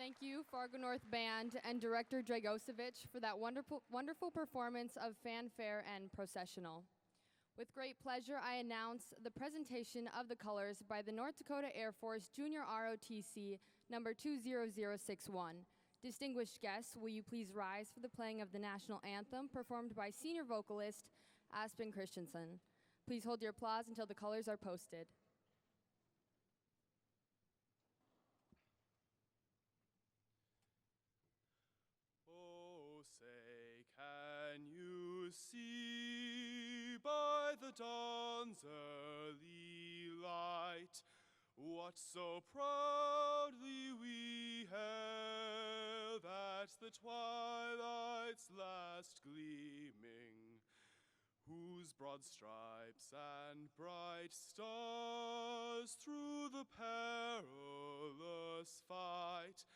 Thank you, Fargo North Band and Director Dragosevich, for that wonderful performance of Fanfare and Processional. With great pleasure, I announce the presentation of the colors by the North Dakota Air Force Junior ROTC number 20061. Distinguished guests, will you please rise for the playing of the national anthem performed by senior vocalist Aspen Christensen. Please hold your applause until the colors are posted. Oh, say, can you see by the dawn's early light what so proudly we hailed at the twilight's last gleaming, whose broad stripes and bright stars through the perilous fight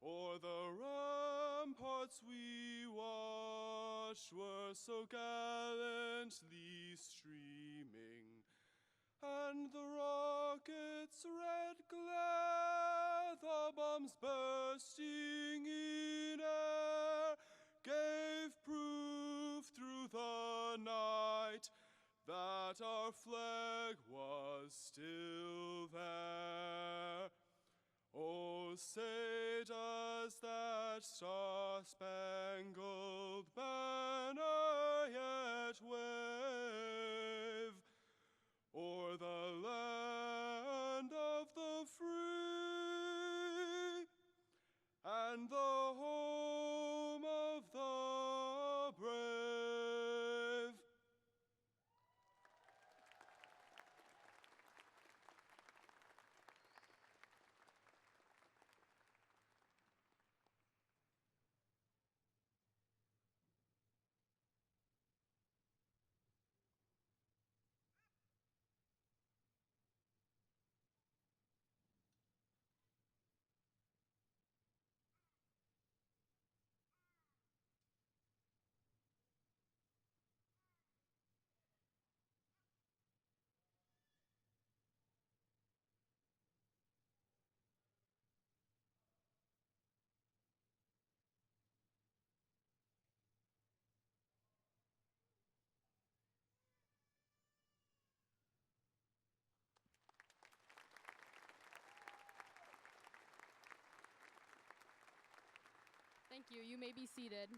o'er the ramparts we watched were so gallantly streaming, and the rocket's red glare, the bombs bursting in air, gave proof through the night that our flag was still there. Oh, say does that star-spangled banner yet wave o'er the land of the free and the home of the brave? Thank you. You may be seated.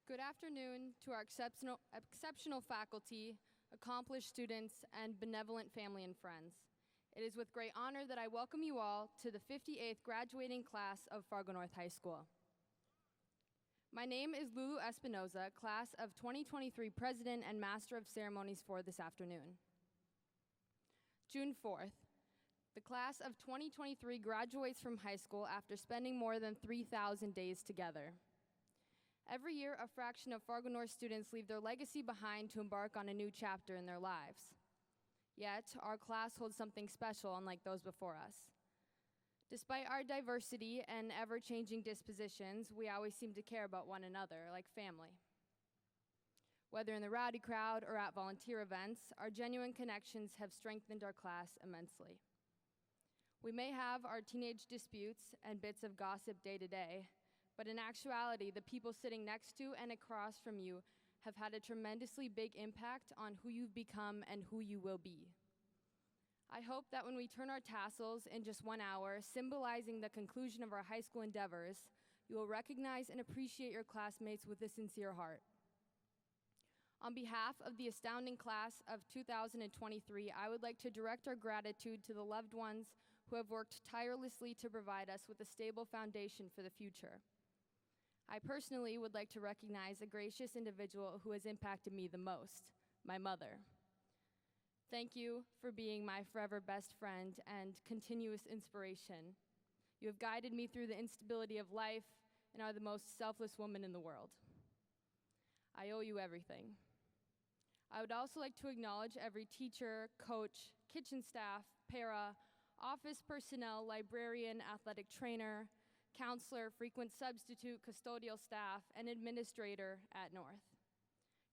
Good afternoon to our exceptional faculty, accomplished students, and benevolent family and friends. It is with great honor that I welcome you all to the 58th graduating class of Fargo North High School. My name is Lulu Espinoza, class of 2023 President and Master of Ceremonies for this afternoon. June 4th, the class of 2023 graduates from high school after spending more than 3,000 days together. Every year, a fraction of Fargo North students leave their legacy behind to embark on a new chapter in their lives. Yet, our class holds something special unlike those before us. Despite our diversity and ever-changing dispositions, we always seem to care about one another, like family. Whether in the rowdy crowd or at volunteer events, our genuine connections have strengthened our class immensely. We may have our teenage disputes and bits of gossip day to day, but in actuality, the people sitting next to and across from you have had a tremendously big impact on who you've become and who you will be. I hope that when we turn our tassels in just 1 hour, symbolizing the conclusion of our high school endeavors, you will recognize and appreciate your classmates with a sincere heart. On behalf of the astounding class of 2023, I would like to direct our gratitude to the loved ones who have worked tirelessly to provide us with a stable foundation for the future. I personally would like to recognize a gracious individual who has impacted me the most, my mother. Thank you for being my forever best friend and continuous inspiration. You have guided me through the instability of life and are the most selfless woman in the world. I owe you everything. I would also like to acknowledge every teacher, coach, kitchen staff, para, office personnel, librarian, athletic trainer, counselor, frequent substitute, custodial staff, and administrator at North.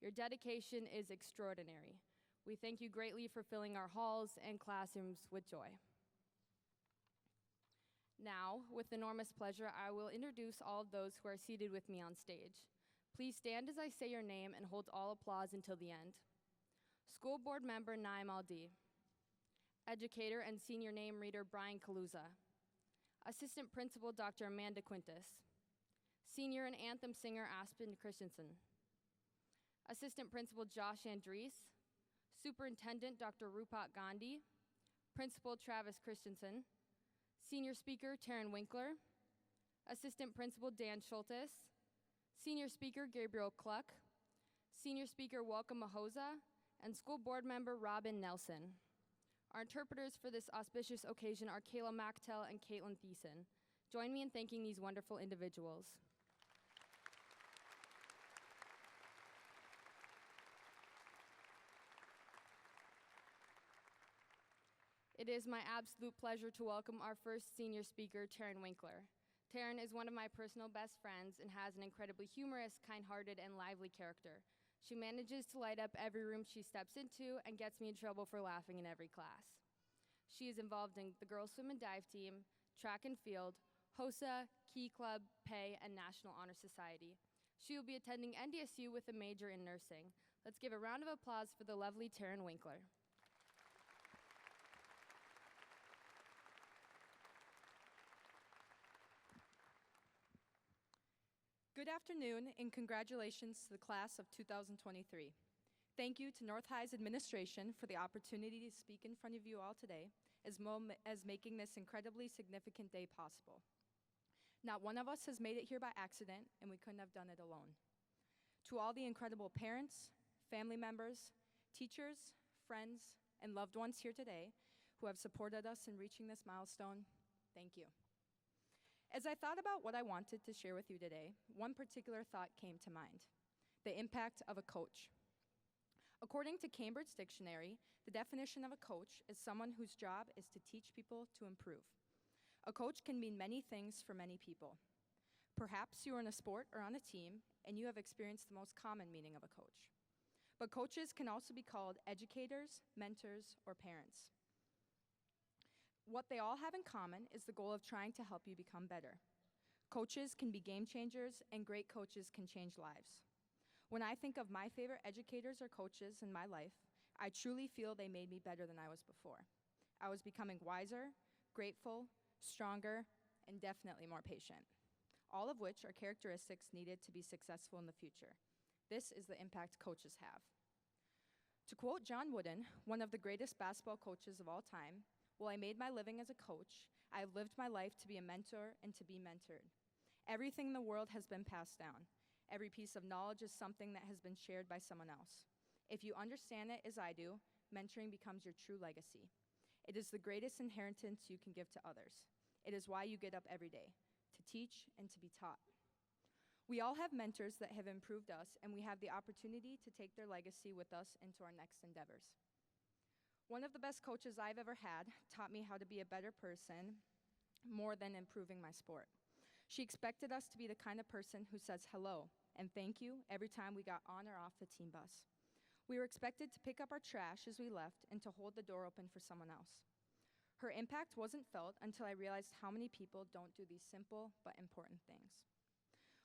Your dedication is extraordinary. We thank you greatly for filling our halls and classrooms with joy. Now, with enormous pleasure, I will introduce all of those who are seated with me on stage. Please stand as I say your name and hold all applause until the end. School Board Member Naim Aldi. Educator and Senior Name Reader Brian Kaluza. Assistant Principal Dr. Amanda Quintus. Senior and Anthem Singer Aspen Christensen. Assistant Principal Josh Andrees. Superintendent Dr. Rupat Gandhi. Principal Travis Christensen. Senior Speaker Taryn Winkler. Assistant Principal Dan Schultes. Senior Speaker Gabriel Kluck. Senior Speaker Welcome Mahoza. And School Board Member Robin Nelson. Our interpreters for this auspicious occasion are Kayla Mactel and Caitlin Thiessen. Join me in thanking these wonderful individuals. It is my absolute pleasure to welcome our first senior speaker, Taryn Winkler. Taryn is one of my personal best friends and has an incredibly humorous, kind-hearted, and lively character. She manages to light up every room she steps into and gets me in trouble for laughing in every class. She is involved in the girls swim and dive team, track and field, HOSA, Key Club, PAY, and National Honor Society. She will be attending NDSU with a major in nursing. Let's give a round of applause for the lovely Taryn Winkler. Good afternoon and congratulations to the class of 2023. Thank you to North High's administration for the opportunity to speak in front of you all today, as making this incredibly significant day possible. Not one of us has made it here by accident, and we couldn't have done it alone. To all the incredible parents, family members, teachers, friends, and loved ones here today who have supported us in reaching this milestone, thank you. As I thought about what I wanted to share with you today, one particular thought came to mind: the impact of a coach. According to Cambridge Dictionary, the definition of a coach is someone whose job is to teach people to improve. A coach can mean many things for many people. Perhaps you are in a sport or on a team, and you have experienced the most common meaning of a coach. But coaches can also be called educators, mentors, or parents. What they all have in common is the goal of trying to help you become better. Coaches can be game changers, and great coaches can change lives. When I think of my favorite educators or coaches in my life, I truly feel they made me better than I was before. I was becoming wiser, grateful, stronger, and definitely more patient, all of which are characteristics needed to be successful in the future. This is the impact coaches have. To quote John Wooden, one of the greatest basketball coaches of all time, "While I made my living as a coach, I have lived my life to be a mentor and to be mentored. Everything in the world has been passed down. Every piece of knowledge is something that has been shared by someone else. If you understand it as I do, mentoring becomes your true legacy. It is the greatest inheritance you can give to others. It is why you get up every day, to teach and to be taught." We all have mentors that have improved us, and we have the opportunity to take their legacy with us into our next endeavors. One of the best coaches I've ever had taught me how to be a better person more than improving my sport. She expected us to be the kind of person who says hello and thank you every time we got on or off the team bus. We were expected to pick up our trash as we left and to hold the door open for someone else. Her impact wasn't felt until I realized how many people don't do these simple but important things.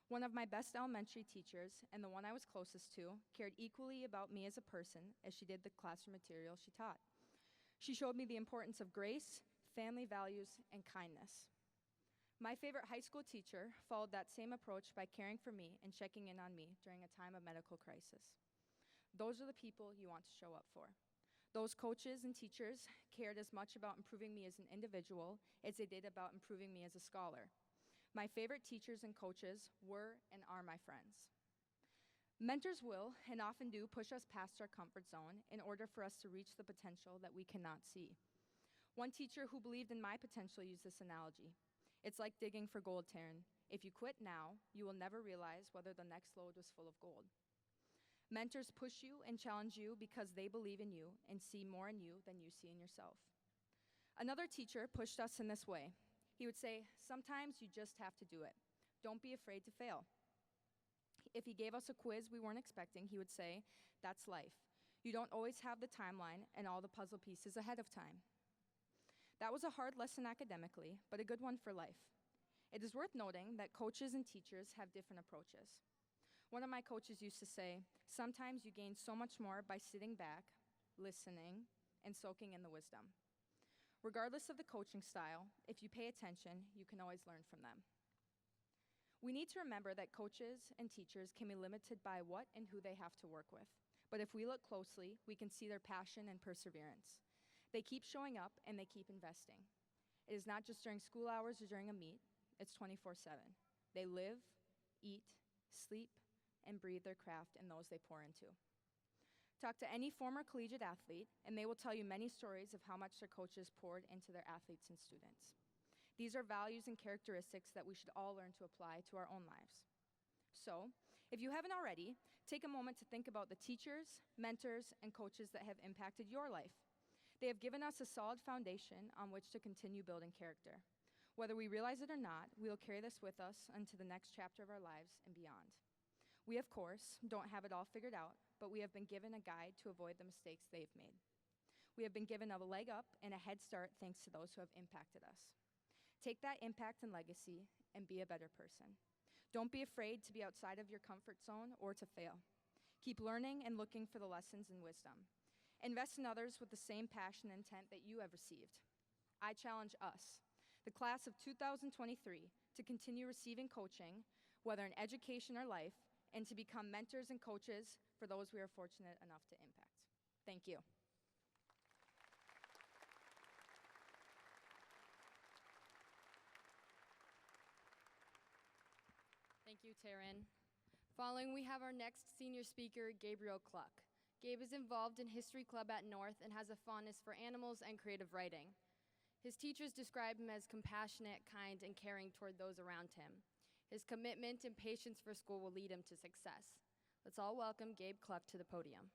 One of my best elementary teachers, and the one I was closest to, cared equally about me as a person as she did the classroom material she taught. She showed me the importance of grace, family values, and kindness. My favorite high school teacher followed that same approach by caring for me and checking in on me during a time of medical crisis. Those are the people you want to show up for. Those coaches and teachers cared as much about improving me as an individual as they did about improving me as a scholar. My favorite teachers and coaches were and are my friends. Mentors will, and often do, push us past our comfort zone in order for us to reach the potential that we cannot see. One teacher who believed in my potential used this analogy: "It's like digging for gold, Taryn. If you quit now, you will never realize whether the next lode was full of gold." Mentors push you and challenge you because they believe in you and see more in you than you see in yourself. Another teacher pushed us in this way. He would say, "Sometimes you just have to do it. Don't be afraid to fail." If he gave us a quiz we weren't expecting, he would say, "That's life. You don't always have the timeline and all the puzzle pieces ahead of time. That was a hard lesson academically, but a good one for life. It is worth noting that coaches and teachers have different approaches. One of my coaches used to say, sometimes you gain so much more by sitting back, listening, and soaking in the wisdom. Regardless of the coaching style, if you pay attention, you can always learn from them. We need to remember that coaches and teachers can be limited by what and who they have to work with. But if we look closely, we can see their passion and perseverance. They keep showing up and they keep investing. It is not just during school hours or during a meet, it's 24/7. They live, eat, sleep, and breathe their craft and those they pour into. Talk to any former collegiate athlete, and they will tell you many stories of how much their coaches poured into their athletes and students. These are values and characteristics that we should all learn to apply to our own lives. So, if you haven't already, take a moment to think about the teachers, mentors, and coaches that have impacted your life. They have given us a solid foundation on which to continue building character. Whether we realize it or not, we will carry this with us into the next chapter of our lives and beyond. We, of course, don't have it all figured out, but we have been given a guide to avoid the mistakes they've made. We have been given a leg up and a head start thanks to those who have impacted us. Take that impact and legacy and be a better person. Don't be afraid to be outside of your comfort zone or to fail. Keep learning and looking for the lessons and wisdom. Invest in others with the same passion and intent that you have received. I challenge us, the class of 2023, to continue receiving coaching, whether in education or life, and to become mentors and coaches for those we are fortunate enough to impact. Thank you. Thank you, Taryn. Following, we have our next senior speaker, Gabriel Kluck. Gabe is involved in History Club at North and has a fondness for animals and creative writing. His teachers describe him as compassionate, kind, and caring toward those around him. His commitment and patience for school will lead him to success. Let's all welcome Gabe Kluck to the podium.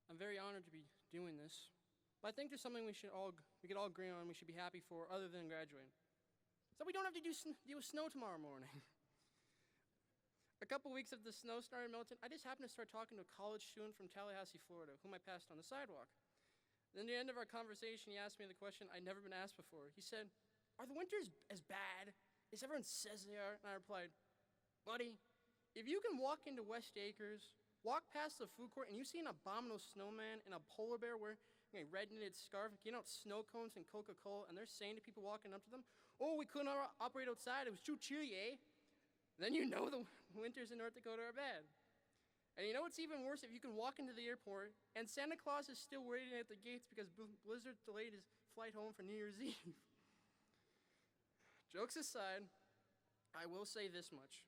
I'm very honored to be doing this, but I think there's something we could all agree on we should be happy for other than graduating. So we don't have to deal with snow tomorrow morning. A couple weeks after the snow started melting, I just happened to start talking to a college student from Tallahassee, Florida, whom I passed on the sidewalk. Then at the end of our conversation, he asked me the question I'd never been asked before. He said, "Are the winters as bad as everyone says they are?" And I replied, "Buddy, if you can walk into West Acres, walk past the food court, and you see an abominable snowman and a polar bear wearing a red knitted scarf, getting out snow cones and Coca-Cola, and they're saying to people walking up to them, 'Oh, we couldn't operate outside, it was too chilly, eh?' Then you know the winters in North Dakota are bad. And you know what's even worse? If you can walk into the airport, and Santa Claus is still waiting at the gates because Blizzard delayed his flight home for New Year's Eve." Jokes aside, I will say this much.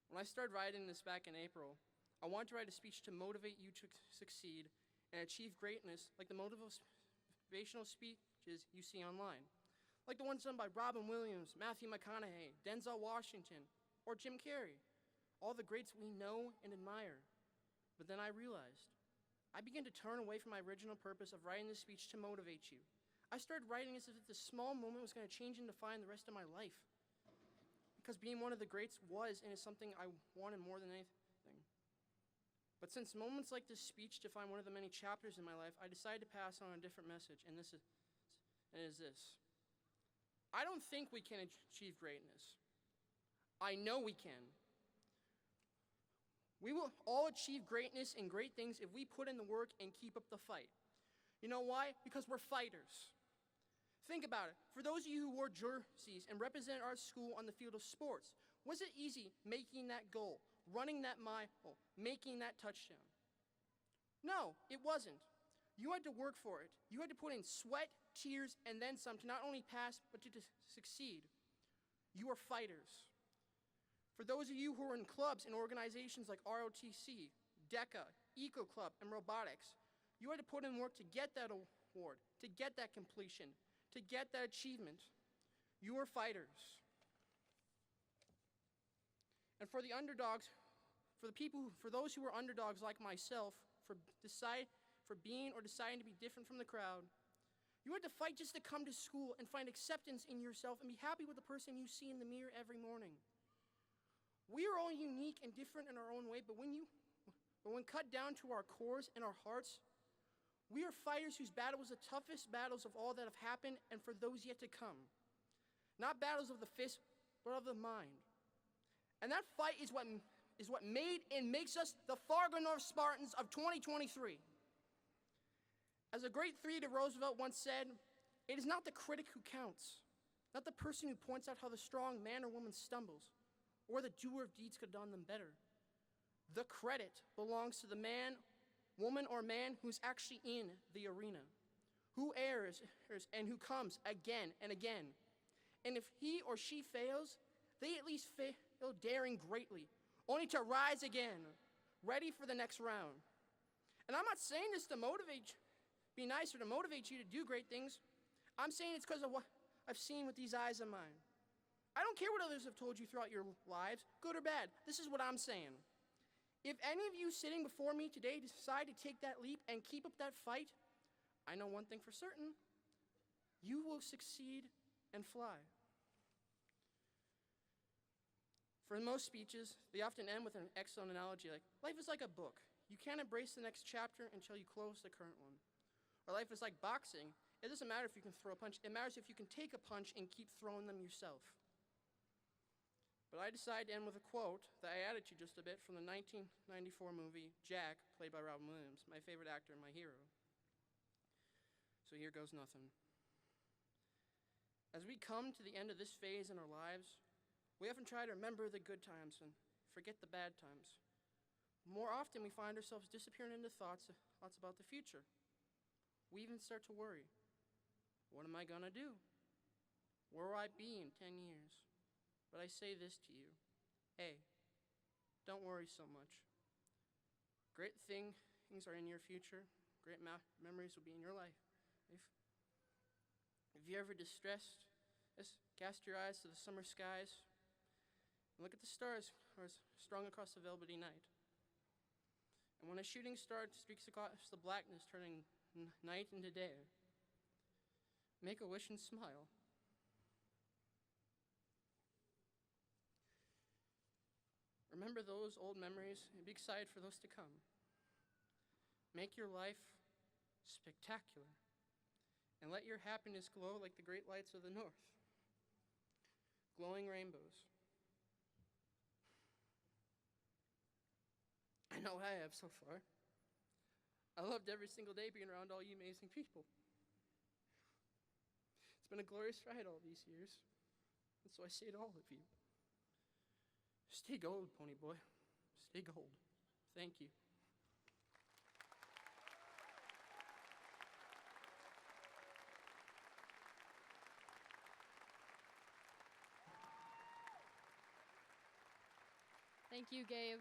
When I started writing this back in April, I wanted to write a speech to motivate you to succeed and achieve greatness like the motivational speeches you see online, like the ones done by Robin Williams, Matthew McConaughey, Denzel Washington, or Jim Carrey, all the greats we know and admire. But then I realized, I began to turn away from my original purpose of writing this speech to motivate you. I started writing as if this small moment was going to change and define the rest of my life. Because being one of the greats was and is something I wanted more than anything. But since moments like this speech define one of the many chapters in my life, I decided to pass on a different message, and it is this. I don't think we can achieve greatness. I know we can. We will all achieve greatness and great things if we put in the work and keep up the fight. You know why? Because we're fighters. Think about it. For those of you who wore jerseys and represented our school on the field of sports, was it easy making that goal, running that mile, making that touchdown? No, it wasn't. You had to work for it. You had to put in sweat, tears, and then some to not only pass, but to succeed. You are fighters. For those of you who are in clubs and organizations like ROTC, DECA, Eco Club, and Robotics, you had to put in work to get that award, to get that completion, to get that achievement. You are fighters. And for the underdogs, for those who are underdogs like myself, for for being or deciding to be different from the crowd. You had to fight just to come to school and find acceptance in yourself and be happy with the person you see in the mirror every morning. We are all unique and different in our own way, but when cut down to our cores and our hearts, we are fighters whose battle was the toughest battles of all that have happened and for those yet to come. Not battles of the fist, but of the mind. And that fight is what made and makes us the Fargo North Spartans of 2023. As a great Theodore Roosevelt once said, it is not the critic who counts, not the person who points out how the strong man or woman stumbles, or the doer of deeds could have done them better. The credit belongs to the man, woman, or man who's actually in the arena, who errs and who comes again and again. And if he or she fails, they at least fail daring greatly, only to rise again, ready for the next round. And I'm not saying this to be nice or to motivate you to do great things. I'm saying it's because of what I've seen with these eyes of mine. I don't care what others have told you throughout your lives, good or bad. This is what I'm saying. If any of you sitting before me today decide to take that leap and keep up that fight, I know one thing for certain: you will succeed and fly. For most speeches, they often end with an excellent analogy like, life is like a book. You can't embrace the next chapter until you close the current one. Or life is like boxing. It doesn't matter if you can throw a punch. It matters if you can take a punch and keep throwing them yourself. But I decided to end with a quote that I added to just a bit from the 1994 movie Jack, played by Robin Williams, my favorite actor and my hero. So here goes nothing. As we come to the end of this phase in our lives, we often try to remember the good times and forget the bad times. More often, we find ourselves disappearing into thoughts about the future. We even start to worry. What am I going to do? Where will I be in 10 years? But I say this to you. Hey, don't worry so much. Great things are in your future. Great memories will be in your life. If you're ever distressed, just cast your eyes to the summer skies and look at the stars strung across the velvety night. And when a shooting star streaks across the blackness, turning night into day, make a wish and smile. Remember those old memories and be excited for those to come. Make your life spectacular and let your happiness glow like the great lights of the north, glowing rainbows. I know I have so far. I loved every single day being around all you amazing people. It's been a glorious ride all these years, and so I say to all of you, stay gold, pony boy. Stay gold. Thank you. Thank you, Gabe.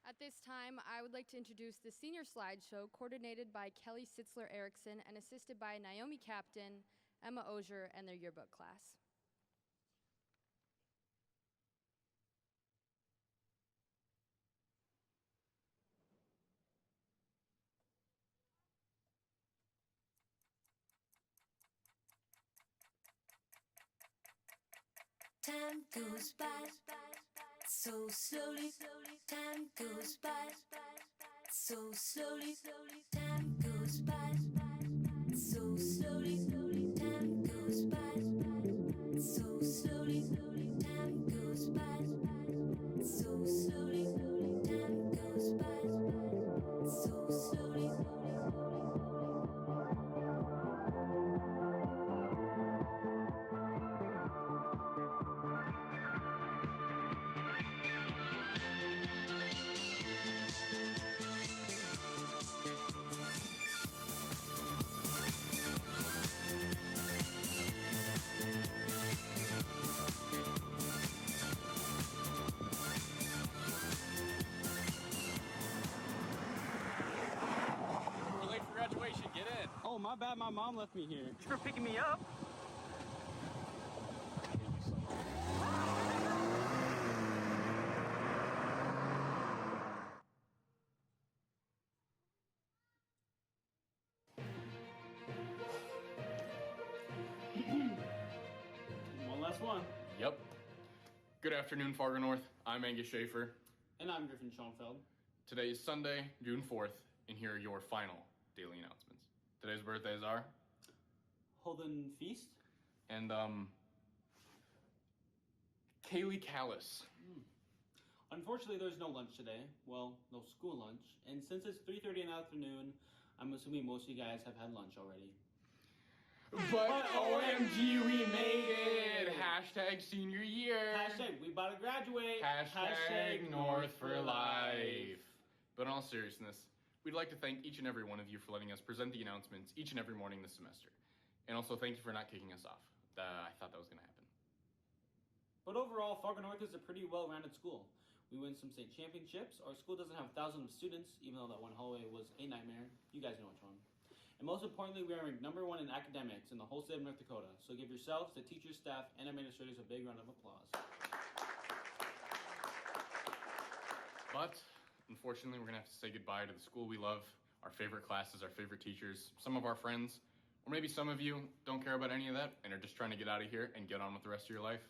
At this time, I would like to introduce the senior slideshow, coordinated by Kelly Sitzler-Erickson and assisted by Naomi Captain, Emma Ozier, and their yearbook class. Time goes by so slowly. Time goes by so slowly. Time goes by so slowly. Time goes by so slowly. Time goes by so slowly. Time goes by so slowly. We're late for graduation. Get in. Oh, my bad. My mom left me here. Thanks for picking me up. Yep. Good afternoon, Fargo North. I'm Angus Schaefer. And I'm Griffin Schoenfeld. Today is Sunday, June 4th, and here are your final daily announcements. Today's birthdays are... Holden Feast. And, Kaylee Callis. Unfortunately, there's no lunch today. Well, no school lunch. And since it's 3:30 in the afternoon, I'm assuming most of you guys have had lunch already. But OMG, we made it! Hashtag senior year. Hashtag we about to graduate. Hashtag North for life. But in all seriousness, we'd like to thank each and every one of you for letting us present the announcements each and every morning this semester. And also thank you for not kicking us off. I thought that was going to happen. But overall, Fargo North is a pretty well-rounded school. We win some state championships. Our school doesn't have thousands of students, even though that one hallway was a nightmare. You guys know which one. And most importantly, we are ranked #1 in academics in the whole state of North Dakota. So give yourselves, the teachers, staff, and administrators a big round of applause. But, unfortunately, we're going to have to say goodbye to the school we love, our favorite classes, our favorite teachers, some of our friends, or maybe some of you don't care about any of that and are just trying to get out of here and get on with the rest of your life.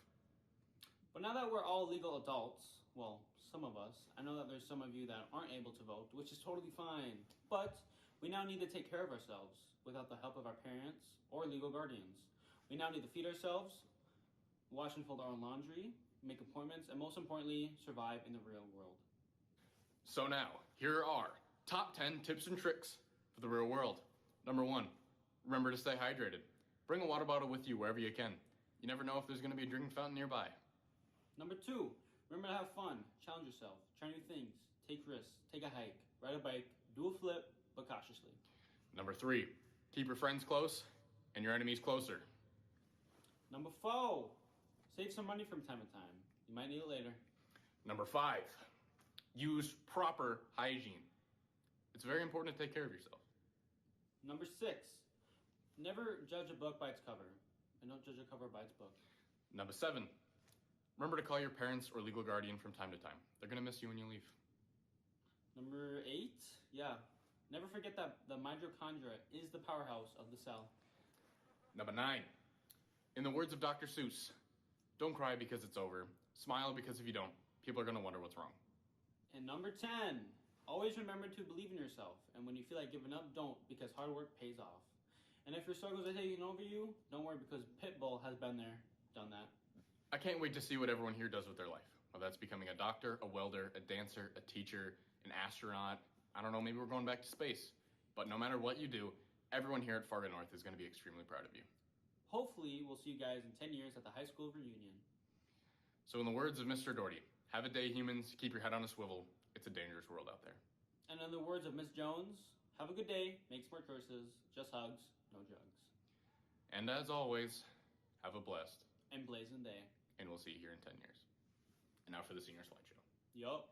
But now that we're all legal adults, well, some of us, I know that there's some of you that aren't able to vote, which is totally fine. But we now need to take care of ourselves without the help of our parents or legal guardians. We now need to feed ourselves, wash and fold our own laundry, make appointments, and most importantly, survive in the real world. So now, here are top 10 tips and tricks for the real world. Number 1, remember to stay hydrated. Bring a water bottle with you wherever you can. You never know if there's going to be a drinking fountain nearby. Number 2, remember to have fun, challenge yourself, try new things, take risks, take a hike, ride a bike, do a flip, but cautiously. Number 3, keep your friends close and your enemies closer. Number 4, save some money from time to time. You might need it later. Number 5, use proper hygiene. It's very important to take care of yourself. Number 6, never judge a book by its cover, and don't judge a cover by its book. Number 7, remember to call your parents or legal guardian from time to time. They're going to miss you when you leave. Number 8, never forget that the mitochondria is the powerhouse of the cell. Number 9, in the words of Dr. Seuss, don't cry because it's over. Smile because if you don't, people are going to wonder what's wrong. And number 10, always remember to believe in yourself. And when you feel like giving up, don't, because hard work pays off. And if your struggles are taking over you, don't worry, because Pitbull has been there, done that. I can't wait to see what everyone here does with their life. Whether that's becoming a doctor, a welder, a dancer, a teacher, an astronaut, I don't know, maybe we're going back to space. But no matter what you do, everyone here at Fargo North is going to be extremely proud of you. Hopefully, we'll see you guys in 10 years at the high school reunion. So in the words of Mr. Doherty, have a day, humans, keep your head on a swivel. It's a dangerous world out there. And in the words of Miss Jones, have a good day, make smart choices, just hugs, no drugs. And as always, have a blessed And blazing day. and we'll see you here in 10 years. And now for the senior slideshow. Yup.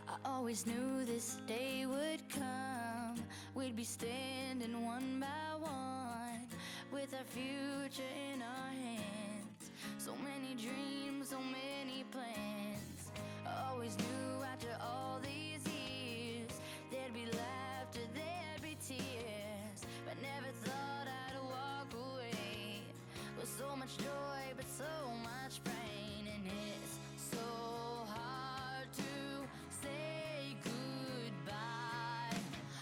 I always knew this day would come. We'd be standing one by one with our future in our hands. So many dreams, so many plans. I always knew after all these years there'd be laughter, there'd be tears, but never thought I'd walk away with so much joy but so much pain. And it's so hard to say goodbye,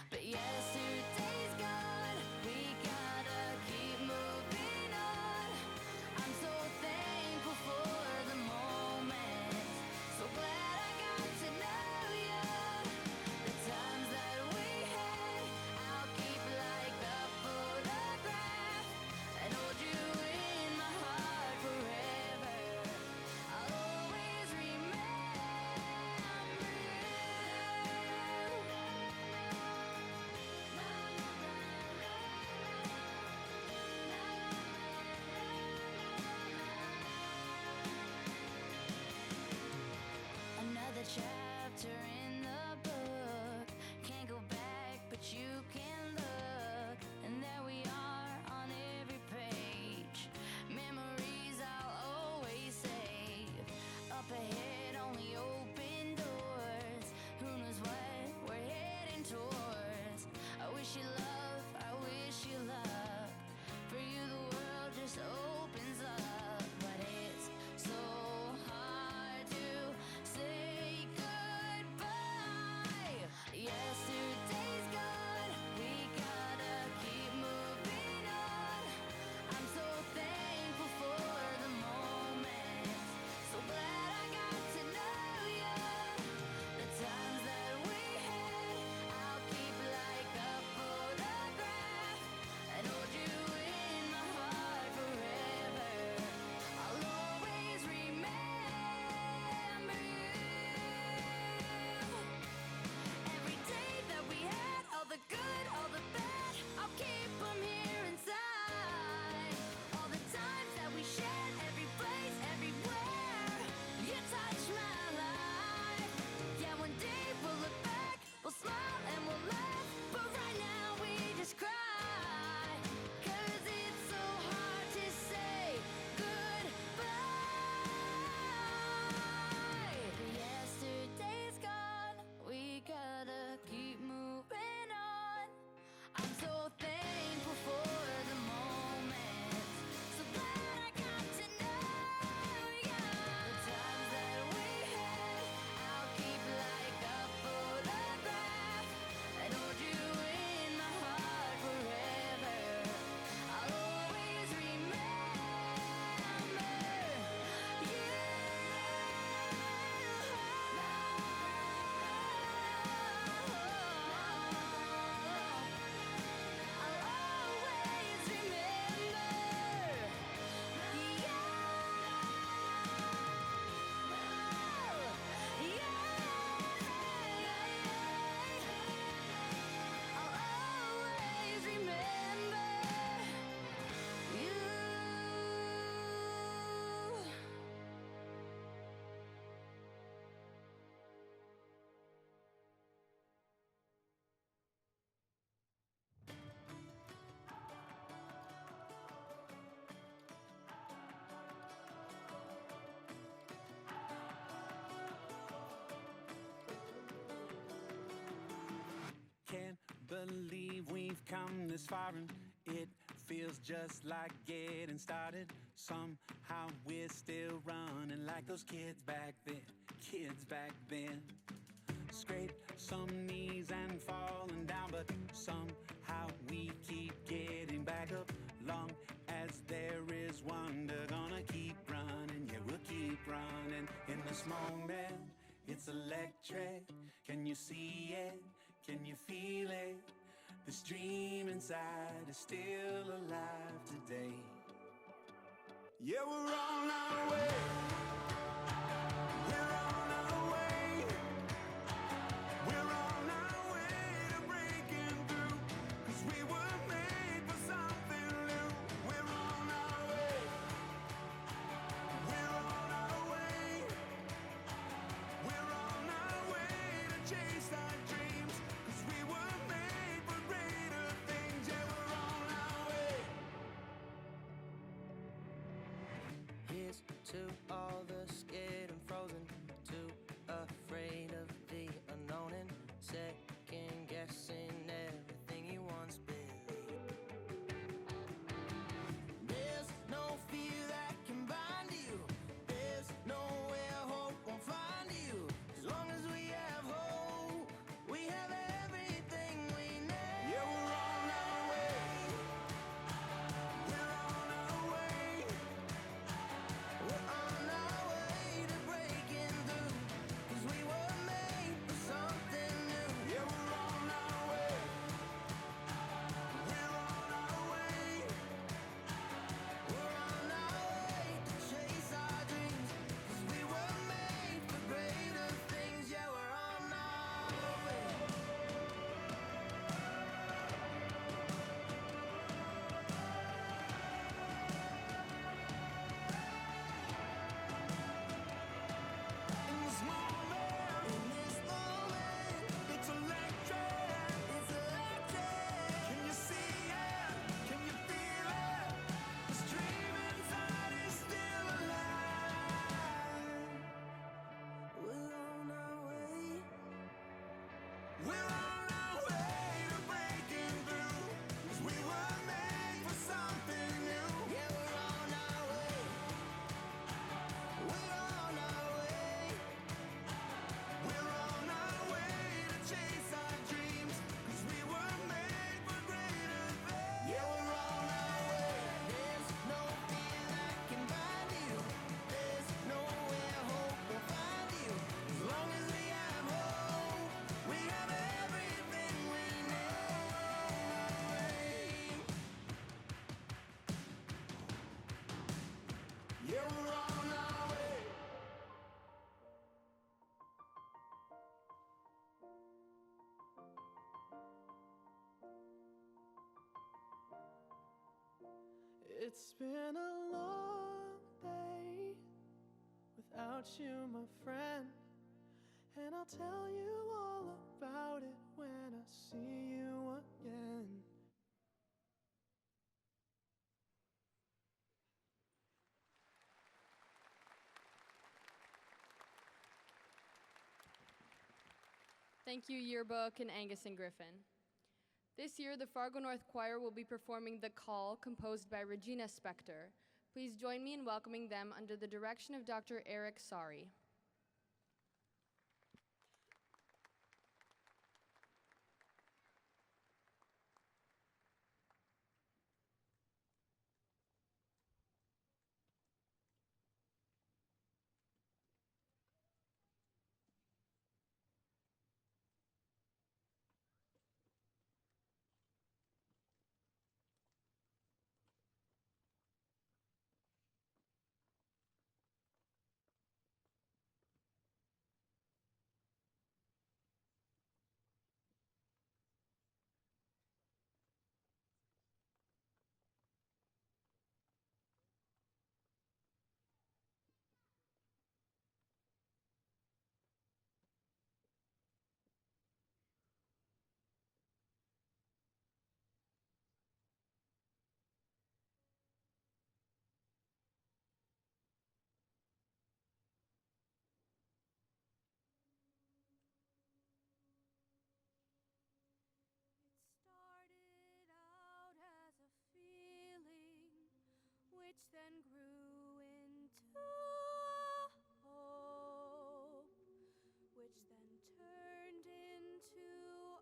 but yesterday's gone, we gotta keep moving on. I'm so thankful for the moment, so glad I got to know you. The times that we had, I'll keep like a photograph and hold you in my heart forever. I'll believe we've come this far and it feels just like getting started. Somehow we're still running like those kids back then. Scrape some knees and falling down, but somehow we keep getting back up. Long as there is wonder, gonna keep running, yeah, we'll keep running. In this moment, it's electric. Can you see it? Can you feel it? This dream inside is still alive today. Yeah, we're on our way. We're on our way. We're on our way to breaking through. 'Cause we were made for something new. We're on our way. We're on our way. We're on our way to chase our dreams. 'Cause we were made for greater things. Yeah, we're on our way. Here's to all the scared and frozen, too afraid of the unknown and second guessing everything you once believed. There's no fear that can bind you. There's nowhere hope won't find you. As long as we have hope, we have everything we need. Yeah, we're on our way. We're on our way. We're on our way to breaking through. 'Cause we were made for something new. Yeah, we're on our way. We're on our way. We're on our way to chase our dreams. 'Cause we were made for greater things. Yeah, we're on our way. In this moment, In this moment, it's electric. it's electric. Can you see it? Can you feel it? This dream inside is still alive. We're on our way. We're on our way to breaking through. 'Cause we were made for something new. Yeah, we're on our way. We're on our way. We're on our way to chase our dreams. 'Cause we were made for greater things. Yeah, we're on our way. There's no fear that can bind you. There's nowhere hope will find you. As long as we have hope, we have everything we need. Yeah, we're on our way. It's been a long day without you, my friend. And I'll tell you all about it when I see you again. Thank you, Yearbook and Angus and Griffin. This year, the Fargo North Choir will be performing The Call, composed by Regina Spector. Please join me in welcoming them under the direction of Dr. Eric Sari. which then grew into a hope, which then turned into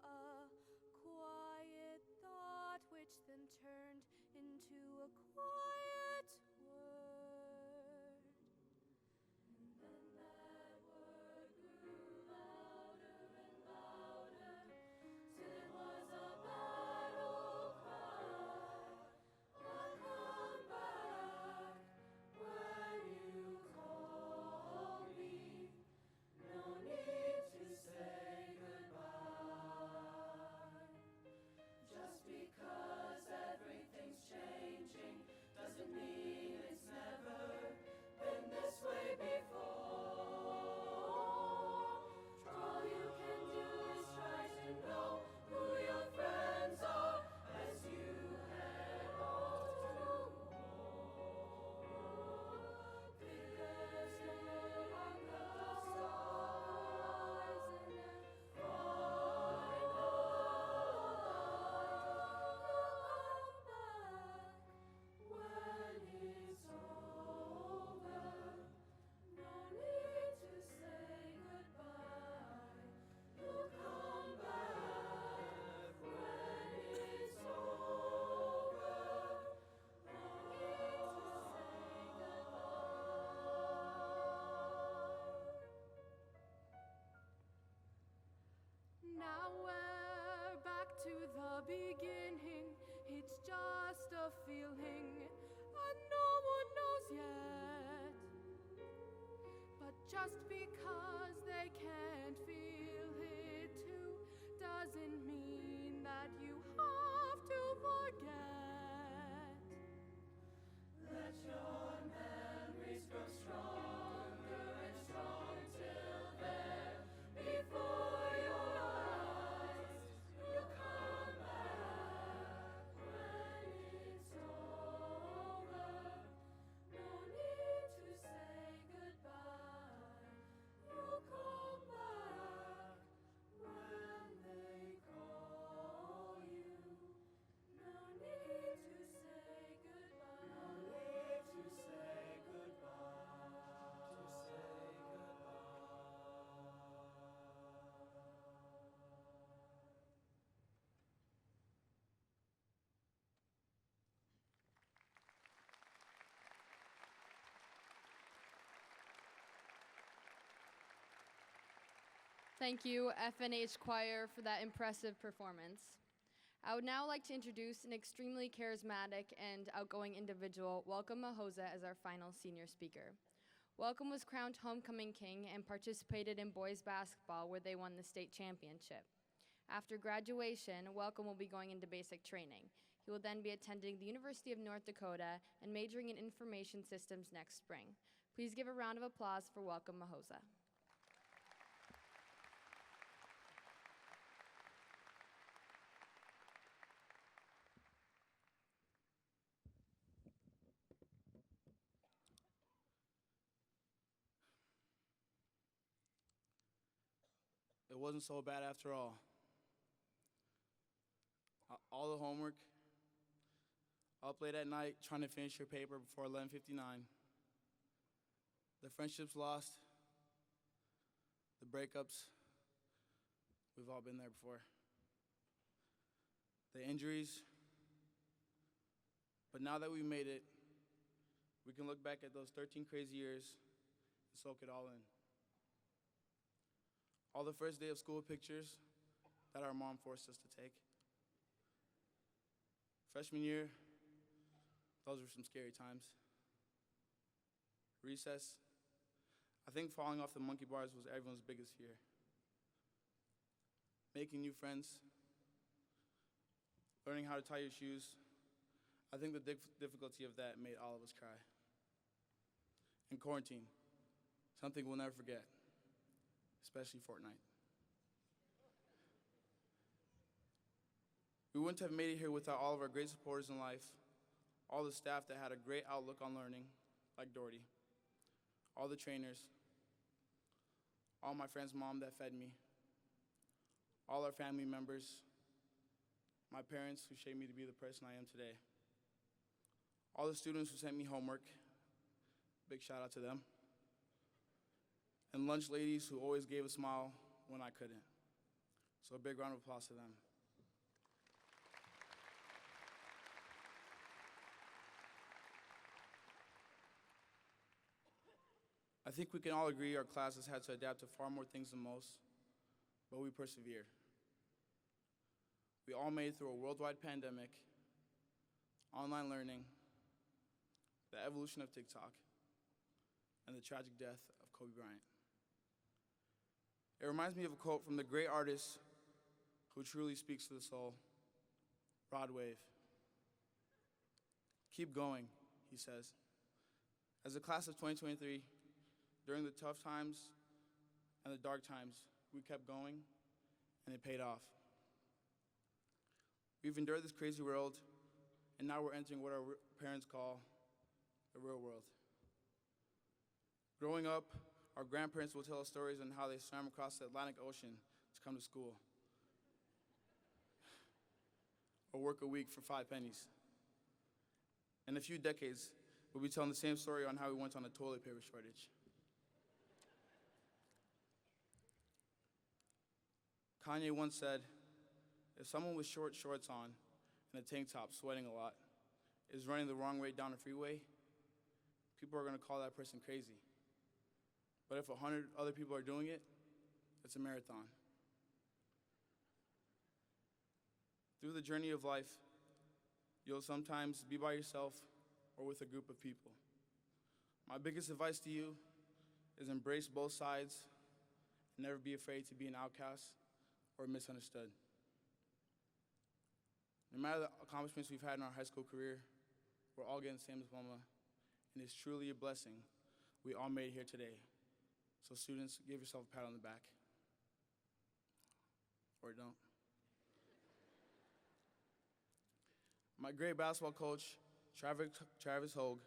a quiet thought, which then turned into a quiet word. And then that word grew louder and louder, till it was a battle cry. I'll come back when you call me. No need to say goodbye. Just because everything's changing doesn't mean it's never been this way before. All you can do is try to know who your friends are as you head off to war. There's no longer stars in that final light. You'll come back when it's over. No need to say goodbye. You'll come back when it's over. No need to say goodbye. Now we're back to the beginning. It's just a feeling, and no one knows yet. But just because they can't feel it too doesn't mean that you have to forget. Let your memories grow stronger and strong till they're before your eyes. You'll come back when it's over. No need to say goodbye. You'll come back when they call you. No need to say goodbye. No need to say goodbye. To say Thank you, FNH Choir, for that impressive performance. I would now like to introduce an extremely charismatic and outgoing individual, Welcome Mahoza, as our final senior speaker. Welcome was crowned homecoming king and participated in boys basketball where they won the state championship. After graduation, Welcome will be going into basic training. He will then be attending the University of North Dakota and majoring in information systems next spring. Please give a round of applause for Welcome Mahoza. It wasn't so bad after all. All the homework, up late at night trying to finish your paper before 11:59. The friendships lost, the breakups, we've all been there before. The injuries, but now that we made it, we can look back at those 13 crazy years and soak it all in. All the first day of school pictures that our mom forced us to take. Freshman year, those were some scary times. Recess, I think falling off the monkey bars was everyone's biggest fear. Making new friends, learning how to tie your shoes, I think the difficulty of that made all of us cry. And quarantine, something we'll never forget, especially Fortnite. We wouldn't have made it here without all of our great supporters in life, all the staff that had a great outlook on learning, like Doherty, all the trainers, all my friends' mom that fed me, all our family members, my parents who shaped me to be the person I am today, All the students who sent me homework, big shout out to them. And lunch ladies who always gave a smile when I couldn't. So a big round of applause to them. I think we can all agree our class has had to adapt to far more things than most, but we persevered. We all made it through a worldwide pandemic, online learning, the evolution of TikTok, and the tragic death of Kobe Bryant. It reminds me of a quote from the great artist who truly speaks to the soul, Rod Wave. "Keep going," he says. As the class of 2023, during the tough times and the dark times, we kept going, and it paid off. We've endured this crazy world, and now we're entering what our parents call the real world. Growing up, our grandparents will tell us stories on how they swam across the Atlantic Ocean to come to school, or work a week for 5 pennies. In a few decades, we'll be telling the same story on how we went on a toilet paper shortage. Kanye once said, if someone with short shorts on and a tank top, sweating a lot, is running the wrong way down a freeway, people are going to call that person crazy. But if 100 other people are doing it, it's a marathon. Through the journey of life, you'll sometimes be by yourself or with a group of people. My biggest advice to you is embrace both sides and never be afraid to be an outcast or misunderstood. No matter the accomplishments we've had in our high school career, we're all getting the same diploma, and it's truly a blessing we all made it here today. So students, give yourself a pat on the back. Or don't. My great basketball coach, Travis Hogue,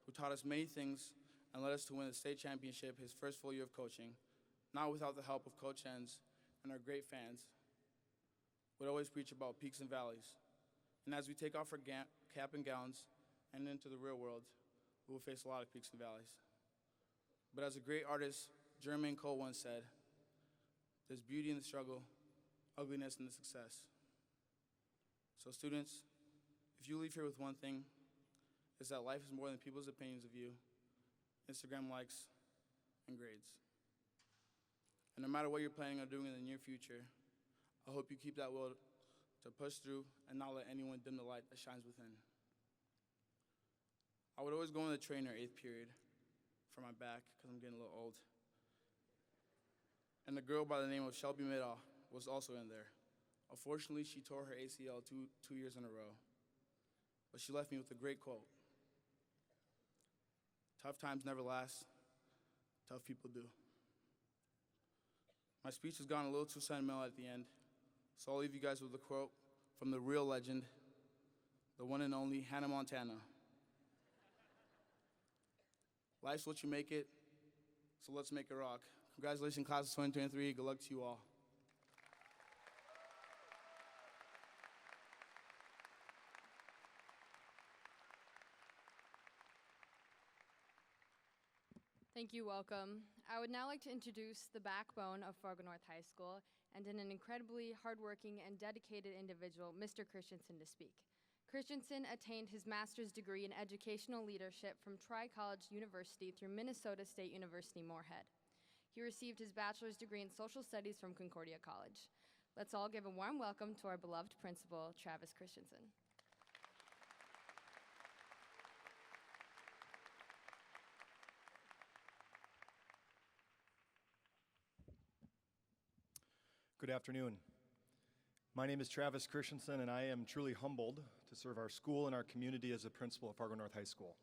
who taught us many things and led us to win the state championship his first full year of coaching, not without the help of Coach Enns and our great fans, would always preach about peaks and valleys. And as we take off our cap and gowns and into the real world, we will face a lot of peaks and valleys. But as a great artist, Jermaine Cole once said, there's beauty in the struggle, ugliness in the success. So students, if you leave here with one thing, it's that life is more than people's opinions of you, Instagram likes, and grades. And no matter what you're planning on doing in the near future, I hope you keep that will to push through and not let anyone dim the light that shines within. I would always go in the trainer 8th period for my back because I'm getting a little old. And a girl by the name of Shelby Middle was also in there. Unfortunately, she tore her ACL two years in a row. But she left me with a great quote. Tough times never last, tough people do. My speech has gone a little too sentimental at the end, so I'll leave you guys with a quote from the real legend, the one and only Hannah Montana. Life's what you make it, so let's make it rock. Congratulations, class of 2023. Good luck to you all. Thank you, welcome. I would now like to introduce the backbone of Fargo North High School and an incredibly hardworking and dedicated individual, Mr. Christensen, to speak. Christensen attained his master's degree in educational leadership from Tri-College University through Minnesota State University, Moorhead. He received his bachelor's degree in social studies from Concordia College. Let's all give a warm welcome to our beloved principal, Travis Christensen. Good afternoon. My name is Travis Christensen, and I am truly humbled to serve our school and our community as a principal at Fargo North High School.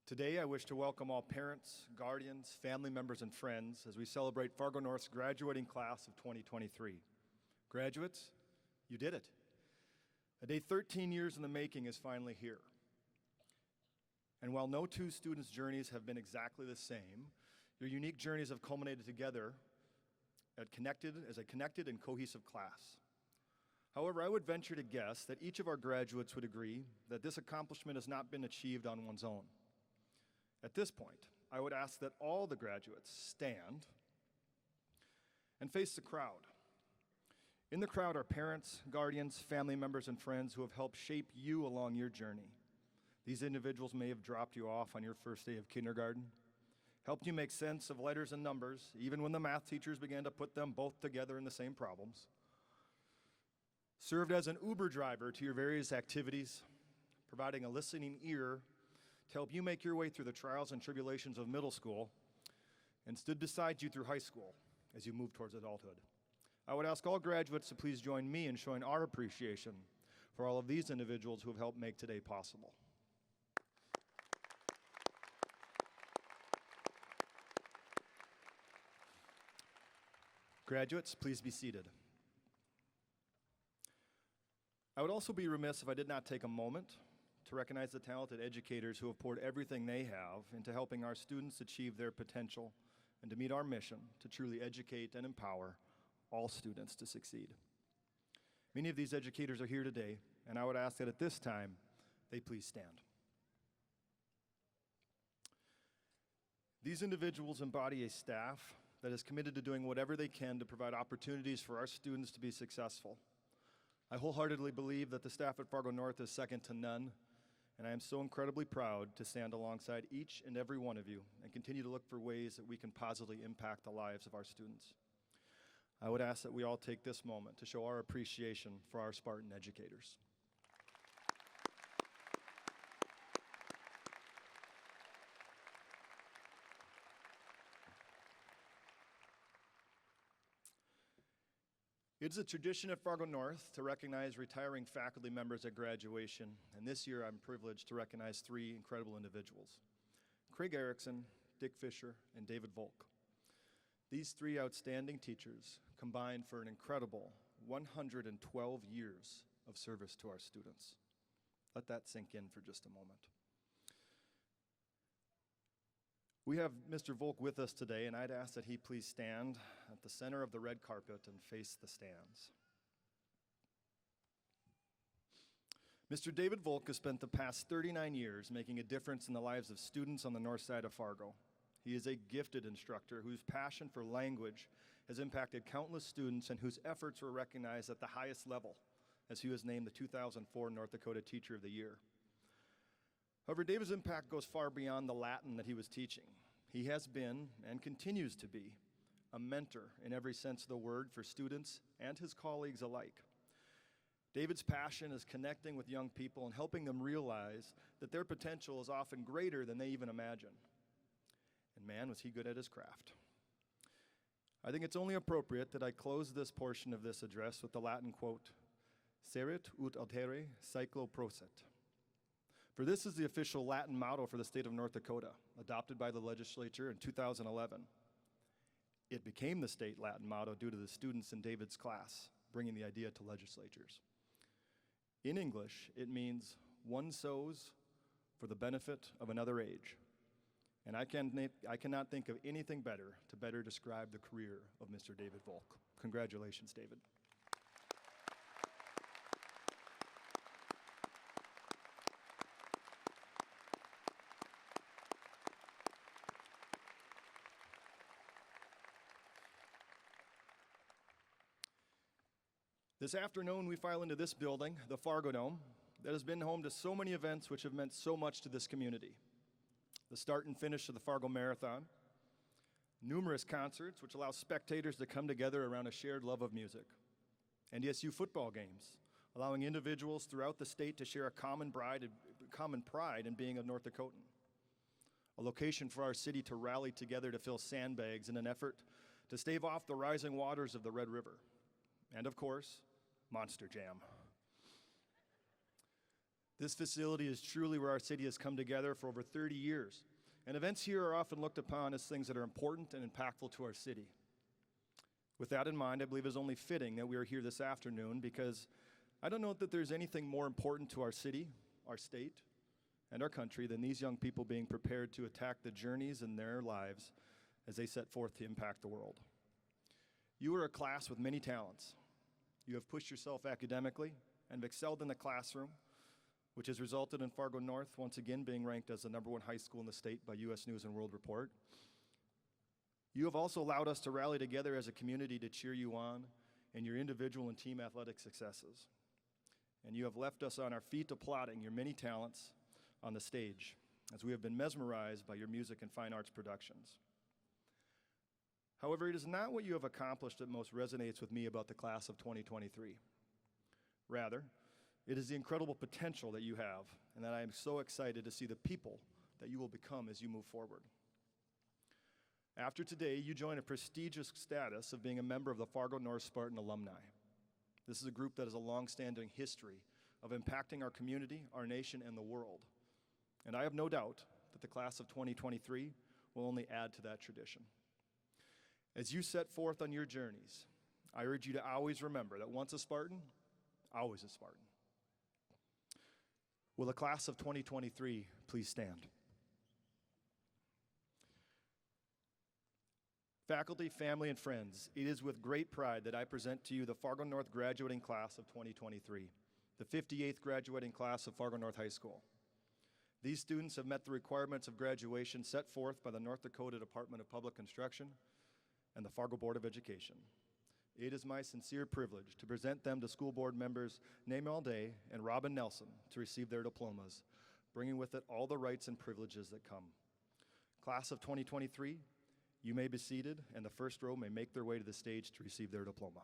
Today, I wish to welcome all parents, guardians, family members, and friends as we celebrate Fargo North's graduating class of 2023. Graduates, you did it. A day 13 years in the making is finally here. And while no two students' journeys have been exactly the same, your unique journeys have culminated together as a connected and cohesive class. However, I would venture to guess that each of our graduates would agree that this accomplishment has not been achieved on one's own. At this point, I would ask that all the graduates stand and face the crowd. In the crowd are parents, guardians, family members, and friends who have helped shape you along your journey. These individuals may have dropped you off on your first day of kindergarten, helped you make sense of letters and numbers, even when the math teachers began to put them both together in the same problems, served as an Uber driver to your various activities, providing a listening ear to help you make your way through the trials and tribulations of middle school, and stood beside you through high school as you move towards adulthood. I would ask all graduates to please join me in showing our appreciation for all of these individuals who have helped make today possible. Graduates, please be seated. I would also be remiss if I did not take a moment to recognize the talented educators who have poured everything they have into helping our students achieve their potential and to meet our mission to truly educate and empower all students to succeed. Many of these educators are here today, and I would ask that at this time, they please stand. These individuals embody a staff that is committed to doing whatever they can to provide opportunities for our students to be successful. I wholeheartedly believe that the staff at Fargo North is second to none, and I am so incredibly proud to stand alongside each and every one of you and continue to look for ways that we can positively impact the lives of our students. I would ask that we all take this moment to show our appreciation for our Spartan educators. It is a tradition at Fargo North to recognize retiring faculty members at graduation, and this year I'm privileged to recognize three incredible individuals: Craig Erickson, Dick Fisher, and David Volk. These three outstanding teachers combined for an incredible 112 years of service to our students. Let that sink in for just a moment. We have Mr. Volk with us today, and I'd ask that he please stand at the center of the red carpet and face the stands. Mr. David Volk has spent the past 39 years making a difference in the lives of students on the north side of Fargo. He is a gifted instructor whose passion for language has impacted countless students and whose efforts were recognized at the highest level, as he was named the 2004 North Dakota Teacher of the Year. However, David's impact goes far beyond the Latin that he was teaching. He has been, and continues to be, a mentor in every sense of the word for students and his colleagues alike. David's passion is connecting with young people and helping them realize that their potential is often greater than they even imagine. And man, was he good at his craft. I think it's only appropriate that I close this portion of this address with the Latin quote, "Serit ut altere saeclo prosit." For this is the official Latin motto for the state of North Dakota, adopted by the legislature in 2011. It became the state Latin motto due to the students in David's class bringing the idea to legislatures. In English, it means one sows for the benefit of another age. And I cannot think of anything better to better describe the career of Mr. David Volk. Congratulations, David. This afternoon, we file into this building, the Fargo Dome, that has been home to so many events which have meant so much to this community. The start and finish of the Fargo Marathon, numerous concerts which allow spectators to come together around a shared love of music, NDSU football games, allowing individuals throughout the state to share a common pride in being a North Dakotan. A location for our city to rally together to fill sandbags in an effort to stave off the rising waters of the Red River. And of course, Monster Jam. This facility is truly where our city has come together for over 30 years, and events here are often looked upon as things that are important and impactful to our city. With that in mind, I believe it's only fitting that we are here this afternoon because I don't know that there's anything more important to our city, our state, and our country than these young people being prepared to attack the journeys in their lives as they set forth to impact the world. You are a class with many talents, You have pushed yourself academically and have excelled in the classroom, which has resulted in Fargo North once again being ranked as the #1 high school in the state by U.S. News and World Report. You have also allowed us to rally together as a community to cheer you on in your individual and team athletic successes. And you have left us on our feet applauding your many talents on the stage, as we have been mesmerized by your music and fine arts productions. However, it is not what you have accomplished that most resonates with me about the class of 2023. Rather, it is the incredible potential that you have, and that I am so excited to see the people that you will become as you move forward. After today, you join a prestigious status of being a member of the Fargo North Spartan alumni. This is a group that has a long-standing history of impacting our community, our nation, and the world. And I have no doubt that the class of 2023 will only add to that tradition. As you set forth on your journeys, I urge you to always remember that once a Spartan, always a Spartan. Will the class of 2023 please stand? Faculty, family, and friends, it is with great pride that I present to you the Fargo North graduating class of 2023, the 58th graduating class of Fargo North High School. These students have met the requirements of graduation set forth by the North Dakota Department of Public Instruction and the Fargo Board of Education. It is my sincere privilege to present them to school board members Namal Day and Robin Nelson to receive their diplomas, bringing with it all the rights and privileges that come. Class of 2023, you may be seated, and the first row may make their way to the stage to receive their diploma.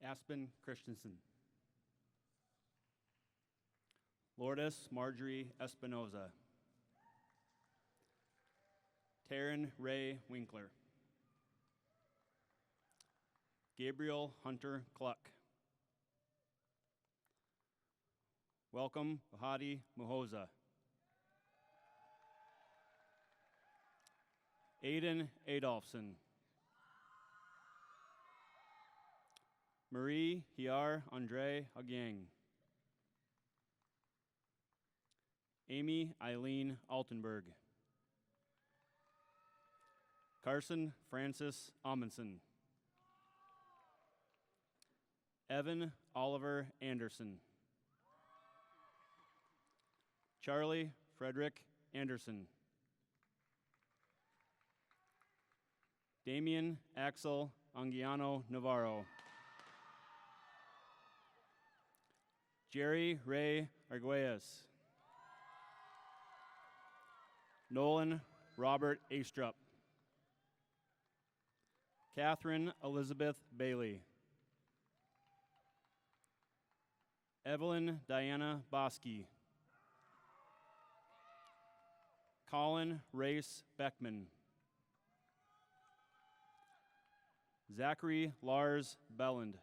Aspen Christensen. Lourdes Marjorie Espinoza. Taryn Ray Winkler. Gabriel Hunter Kluck. Welcome Bahati Mahoza. Aiden Adolfson. Marie Hiar Andre Agyang. Amy Eileen Altenberg. Carson Francis Amundsen. Evan Oliver Anderson. Charlie Frederick Anderson. Damian Axel Anguiano Navarro. Jerry Ray Arguelles. Nolan Robert Astrup. Catherine Elizabeth Bailey. Evelyn Diana Bosky. Colin Race Beckman. Zachary Lars Belland.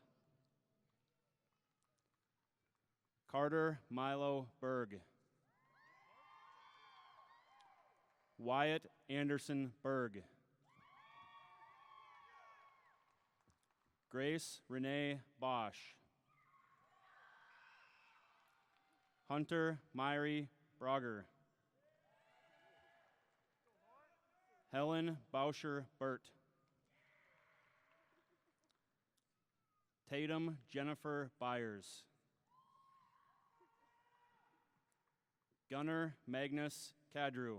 Carter Milo Berg. Wyatt Anderson Berg. Grace Renee Bosch. Hunter Myrie Brogger. Helen Bauscher Burt. Tatum Jennifer Byers. Gunnar Magnus Cadrew.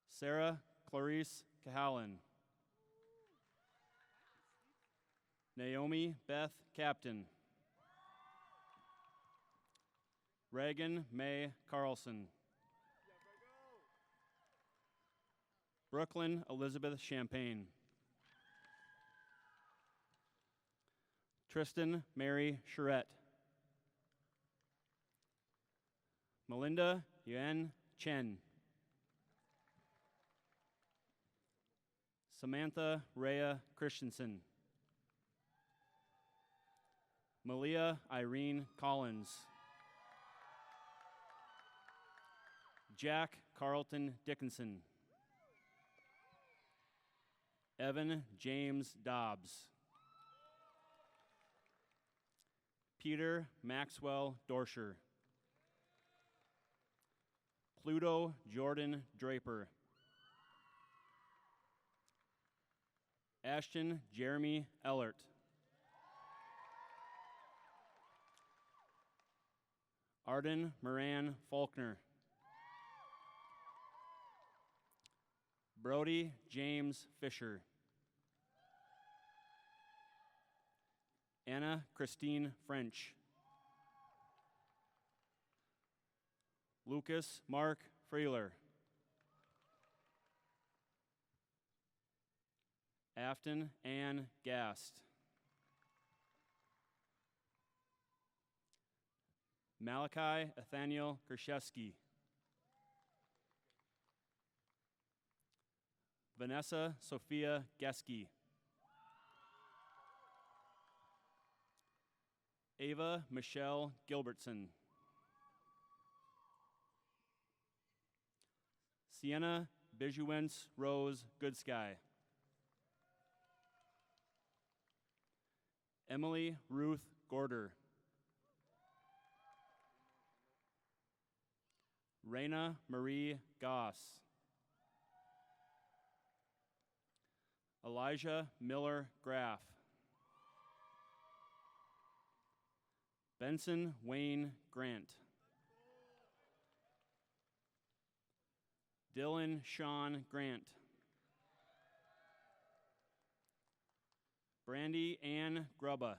Sarah Clarice Cahalan. Naomi Beth Captain. Reagan May Carlson. Brooklyn Elizabeth Champagne. Tristan Mary Charette. Melinda Yuan Chen. Samantha Rhea Christensen. Malia Irene Collins. Jack Carlton Dickinson. Evan James Dobbs. Peter Maxwell Dorsher. Pluto Jordan Draper. Ashton Jeremy Ellert. Arden Moran Faulkner. Brody James Fisher. Anna Christine French. Lucas Mark Freeler. Afton Ann Gast. Malachi Nathaniel Kershevsky. Vanessa Sophia Geske. Ava Michelle Gilbertson. Sienna Bijuwens Rose Goodsky. Emily Ruth Gorder. Raina Marie Goss. Elijah Miller Graff. Benson Wayne Grant. Dylan Sean Grant. Brandy Ann Grubba.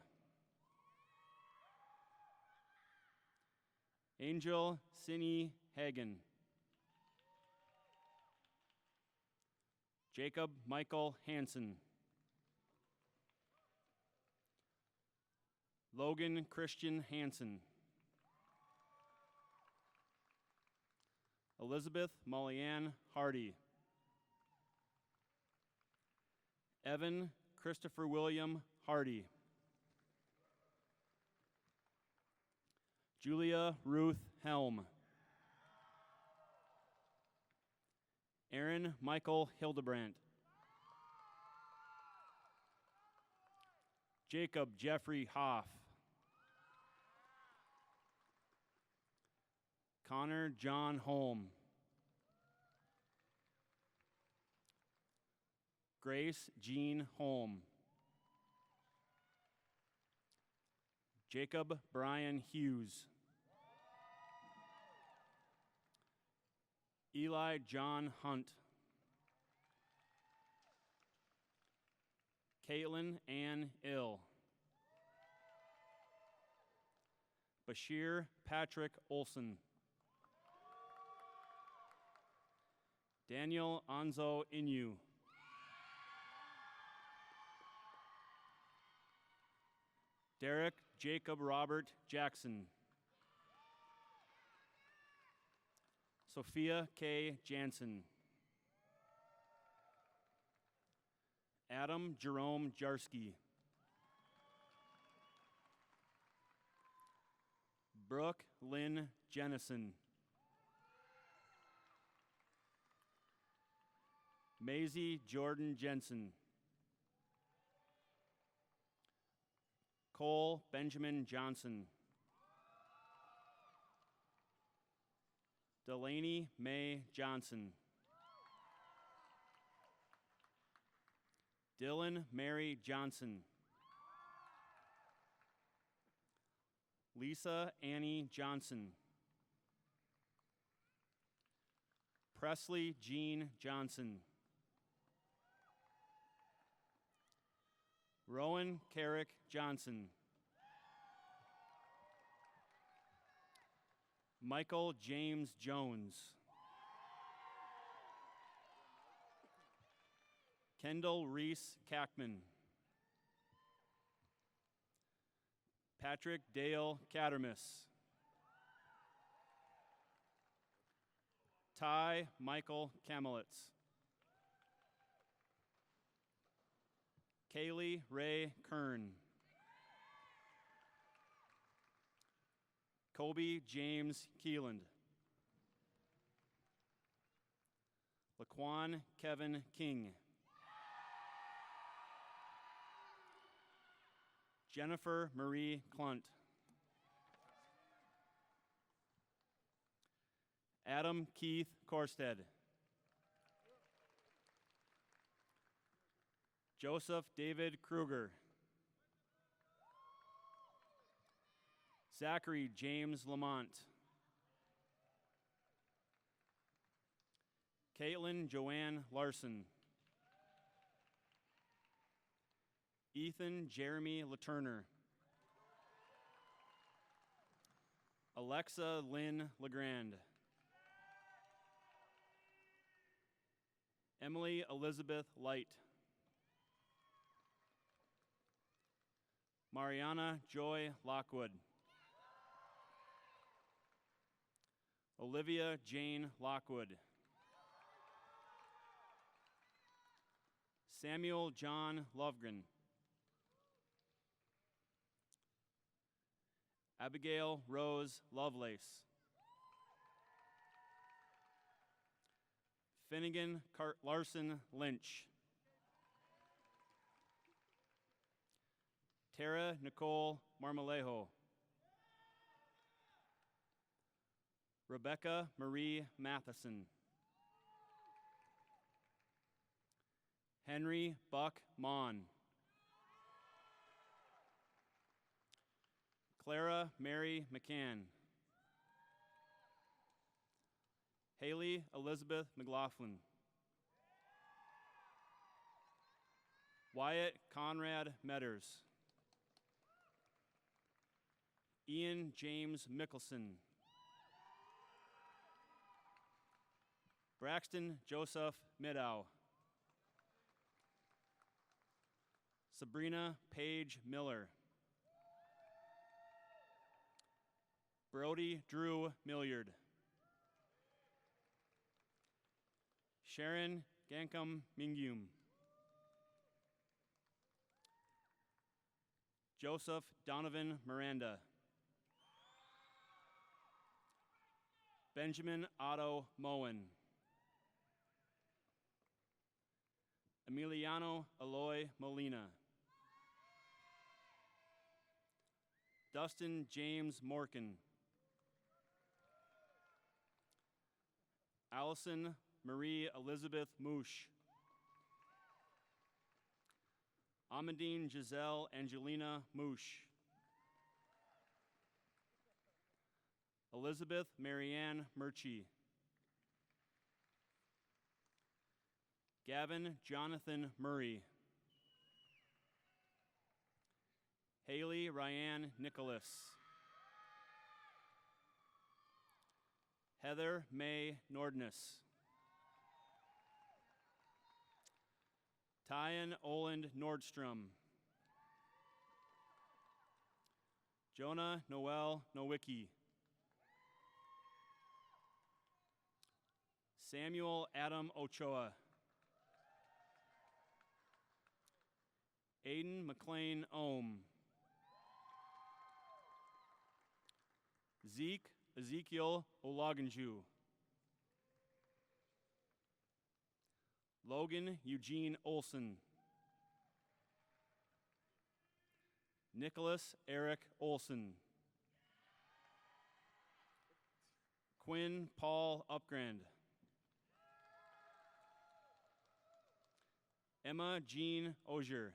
Angel Cindy Hagen. Jacob Michael Hansen. Logan Christian Hansen. Elizabeth Mollianne Hardy. Evan Christopher William Hardy. Julia Ruth Helm. Aaron Michael Hildebrandt. Jacob Jeffrey Hoff. Connor John Holm. Grace Jean Holm. Jacob Brian Hughes. Eli John Hunt. Caitlin Ann Ill. Bashir Patrick Olson. Daniel Anzo Inu. Derek Jacob Robert Jackson. Sophia K. Jansen. Adam Jerome Jarsky. Brooke Lynn Jennison. Maisie Jordan Jensen. Cole Benjamin Johnson. Delaney May Johnson. Dylan Mary Johnson. Lisa Annie Johnson. Presley Jean Johnson. Rowan Carrick Johnson. Michael James Jones. Kendall Reese Kackman. Patrick Dale Cattermas. Ty Michael Kamelitz. Kaylee Ray Kern. Kobe James Keeland. Laquan Kevin King. Jennifer Marie Klunt. Adam Keith Korsted. Joseph David Kruger. Zachary James Lamont. Caitlin Joanne Larson. Ethan Jeremy Laturner. Alexa Lynn Legrand. Emily Elizabeth Light. Mariana Joy Lockwood. Olivia Jane Lockwood. Samuel John Lovegren. Abigail Rose Lovelace. Finnegan Larson Lynch. Tara Nicole Marmolejo. Rebecca Marie Matheson. Henry Buck Mon. Clara Mary McCann. Haley Elizabeth McLaughlin. Wyatt Conrad Metters. Ian James Mickelson. Braxton Joseph Midow. Sabrina Paige Miller. Brody Drew Milliard. Sharon Gankum Mingyum. Joseph Donovan Miranda. Benjamin Otto Moen. Emiliano Eloy Molina. Dustin James Morkin. Allison Marie Elizabeth Moosh. Amandine Giselle Angelina Moosh. Elizabeth Marianne Murchie. Gavin Jonathan Murray. Haley Ryan Nicholas. Heather May Nordness. Tyan Oland Nordstrom. Jonah Noel Nowicki. Samuel Adam Ochoa. Aiden McLean Ohm. Zeke Ezekiel Olagunju. Logan Eugene Olson. Nicholas Eric Olson. Quinn Paul Upgrand. Emma Jean Ogier.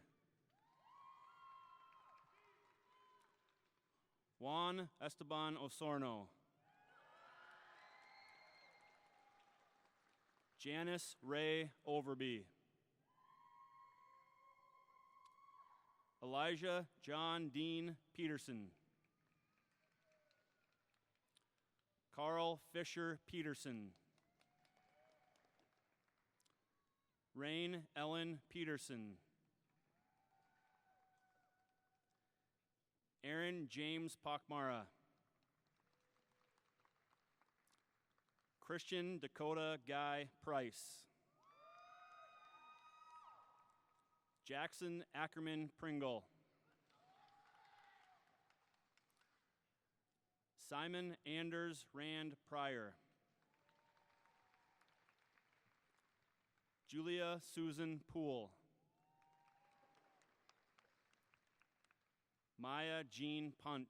Juan Esteban Osorno. Janice Ray Overby. Elijah John Dean Peterson. Carl Fisher Peterson. Rain Ellen Peterson. Aaron James Pakmara. Christian Dakota Guy Price. Jackson Ackerman Pringle. Simon Anders Rand Pryor. Julia Susan Poole. Maya Jean Punt.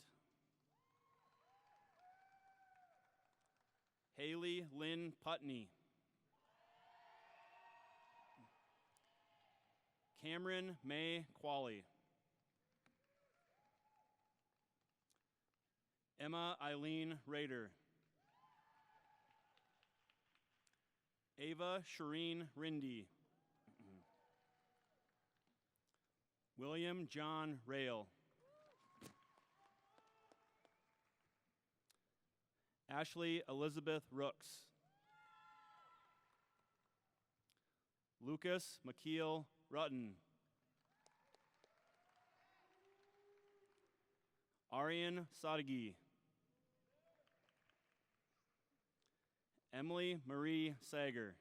Haley Lynn Putney. Cameron May Qualley. Emma Eileen Rader. Ava Shireen Rindy. William John Rail. Ashley Elizabeth Rooks. Lucas McKeel Rutten. Aryan Sadeghi. Emily Marie Sager.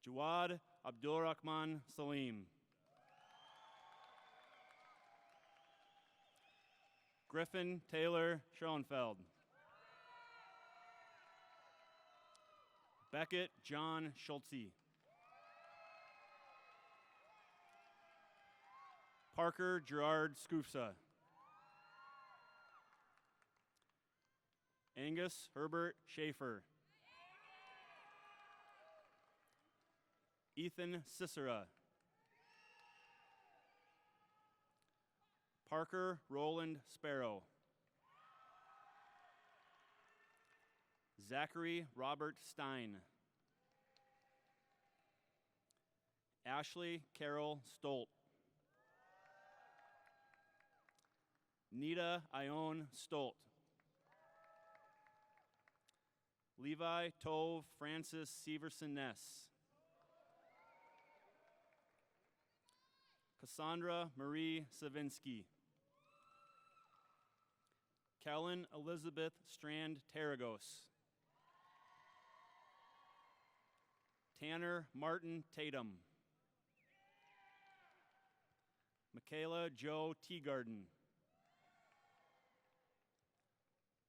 Jawad Abdulrahman Salim. Griffin Taylor Schoenfeld. Beckett John Schultze. Parker Gerard Scoofsa. Angus Herbert Schaefer. Ethan Cicera. Parker Roland Sparrow. Zachary Robert Stein. Ashley Carol Stolt. Nita Ione Stolt. Levi Tove Francis Severson Ness. Cassandra Marie Savinsky. Kellen Elizabeth Strand Tarragos. Tanner Martin Tatum. Michaela Joe Teagarden.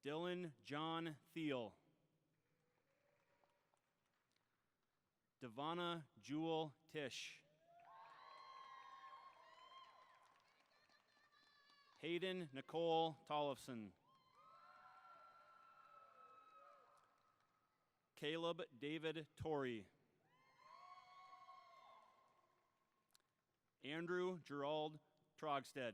Dylan John Thiel. Devonna Jewel Tish. Hayden Nicole Tollefson. Caleb David Torrey. Andrew Gerald Trogstead.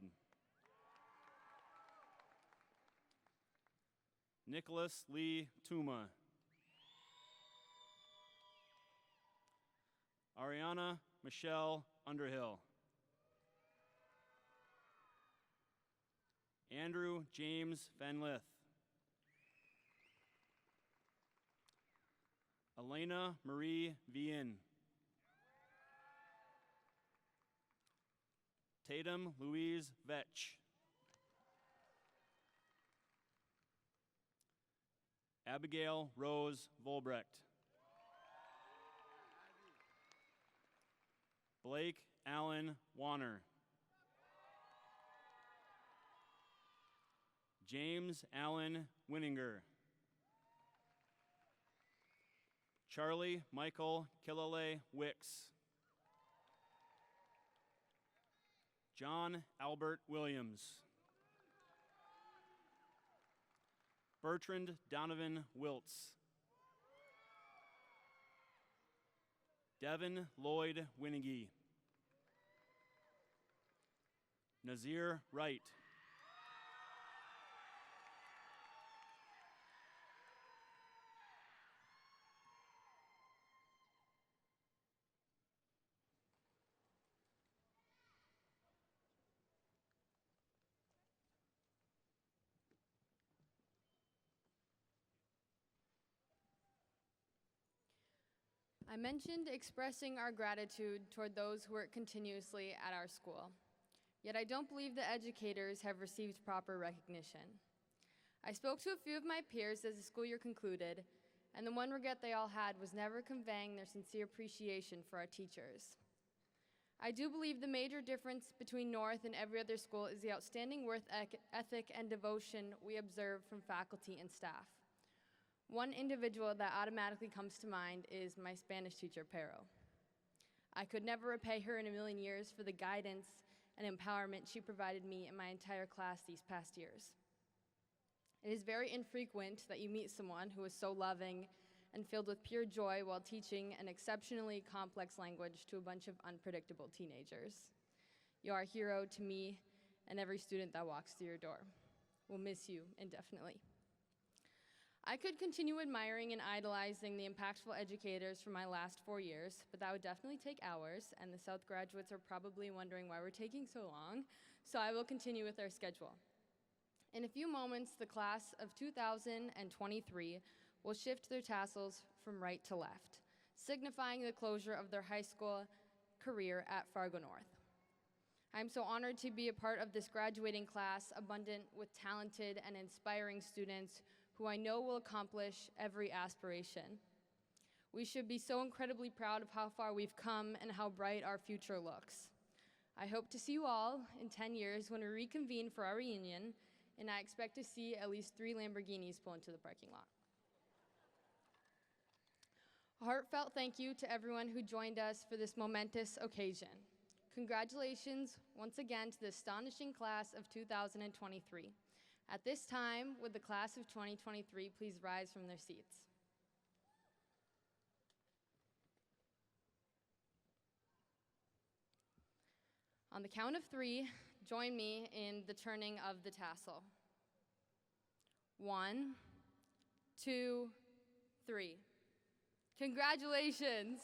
Nicholas Lee Tuma. Ariana Michelle Underhill. Andrew James Van Lith. Elena Marie Vien. Tatum Louise Vetch. Abigail Rose Volbrecht. Blake Allen Warner. James Allen Winninger. Charlie Michael Killalay Wicks. John Albert Williams. Bertrand Donovan Wiltz. Devin Lloyd Winnigy. Nazir Wright. I mentioned expressing our gratitude toward those who work continuously at our school. Yet I don't believe the educators have received proper recognition. I spoke to a few of my peers as the school year concluded, and the one regret they all had was never conveying their sincere appreciation for our teachers. I do believe the major difference between North and every other school is the outstanding work ethic and devotion we observe from faculty and staff. One individual that automatically comes to mind is my Spanish teacher, Pero. I could never repay her in a million years for the guidance and empowerment she provided me and my entire class these past years. It is very infrequent that you meet someone who is so loving and filled with pure joy while teaching an exceptionally complex language to a bunch of unpredictable teenagers. You are a hero to me and every student that walks through your door. We'll miss you indefinitely. I could continue admiring and idolizing the impactful educators from my last 4 years, but that would definitely take hours, and the South graduates are probably wondering why we're taking so long, so I will continue with our schedule. In a few moments, the class of 2023 will shift their tassels from right to left, signifying the closure of their high school career at Fargo North. I'm so honored to be a part of this graduating class, abundant with talented and inspiring students who I know will accomplish every aspiration. We should be so incredibly proud of how far we've come and how bright our future looks. I hope to see you all in 10 years when we reconvene for our reunion, and I expect to see at least 3 Lamborghinis pull into the parking lot. A heartfelt thank you to everyone who joined us for this momentous occasion. Congratulations once again to the astonishing class of 2023. At this time, would the class of 2023 please rise from their seats? On the count of 3, join me in the turning of the tassel. 1, 2, 3. Congratulations.